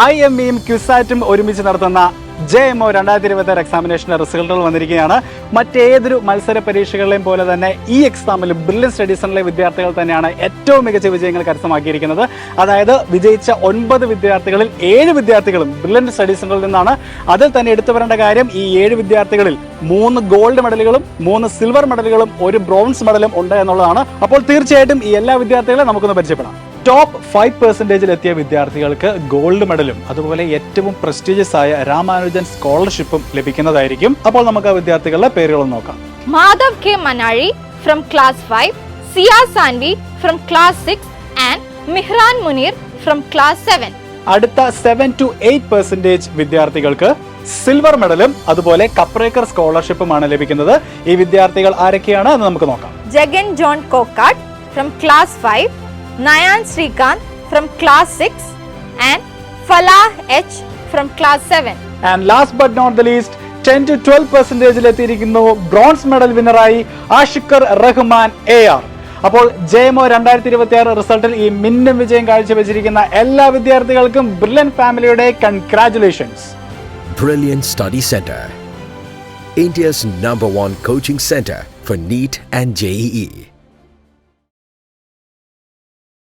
IMEയും ക്യുസാറ്റും ഒരുമിച്ച് നടത്തുന്ന JMO 2026 എക്സാമിനേഷന്റെ റിസൾട്ടുകൾ വന്നിരിക്കുകയാണ്. മറ്റേതൊരു മത്സര പരീക്ഷകളിലെയും പോലെ തന്നെ ഈ എക്സാമിലും ബ്രില്യൻ സ്റ്റഡി സെന്ററിലെ വിദ്യാർത്ഥികൾ തന്നെയാണ് ഏറ്റവും മികച്ച വിജയങ്ങൾ കരസ്ഥമാക്കിയിരിക്കുന്നത്. അതായത് വിജയിച്ച 9 വിദ്യാർത്ഥികളിൽ 7 വിദ്യാർത്ഥികളും ബ്രില്യൻ സ്റ്റഡി സെന്ററിൽ നിന്നാണ്. അതിൽ തന്നെ എടുത്തു പറയേണ്ട കാര്യം, ഈ 7 വിദ്യാർത്ഥികളിൽ 3 ഗോൾഡ് മെഡലുകളും 3 സിൽവർ മെഡലുകളും 1 ബ്രോൺസ് മെഡലും ഉണ്ട് എന്നുള്ളതാണ്. അപ്പോൾ തീർച്ചയായിട്ടും ഈ എല്ലാ വിദ്യാർത്ഥികളെ നമുക്കൊന്ന് പരിചയപ്പെടാം. ടോപ്പ് 5% എത്തിയ വിദ്യാർത്ഥികൾക്ക് ഗോൾഡ് മെഡലും അതുപോലെ ഏറ്റവും പ്രസ്റ്റീജിയസ് ആയ രാമാനുജൻ സ്കോളർഷിപ്പും ലഭിക്കുന്നതായിരിക്കും. അപ്പോൾ നമുക്ക് ആ വിദ്യാർത്ഥികളുടെ പേരുകൾ നോക്കാം. Madhav K. Manari from class 5, Sia Sanvi from class 6 and Mihran Munir from class 7. അടുത്ത 7 to 8% വിദ്യാർത്ഥികൾക്ക് സിൽവർ മെഡലും അതുപോലെ കപ്രേക്കർ സ്കോളർഷിപ്പുമാണ് ലഭിക്കുന്നത്. ഈ വിദ്യാർത്ഥികൾ ആരൊക്കെയാണ് എന്ന് നമുക്ക് നോക്കാം. Jagan John Kokkat from class 5, Nayan Srikanth from class 6 and Falah H from class 7. And last but not the least, 10 to 12% എത്തിയിരിക്കുന്നു ബ്രോൺസ് മെഡൽ വിന്നറായി ആഷിഖർ റഹ്മാൻ AR. അപ്പോൾ JMO 2026 റിസൾട്ടിൽ ഈ മിന്നും വിജയം കാഴ്ചവെച്ചിരിക്കുന്ന എല്ലാ വിദ്യാർത്ഥികൾക്കും ബ്രില്യൻ ഫാമിലിയുടെ congratulations. Brilliant Study Center, India's #1 coaching center for NEET and JEE.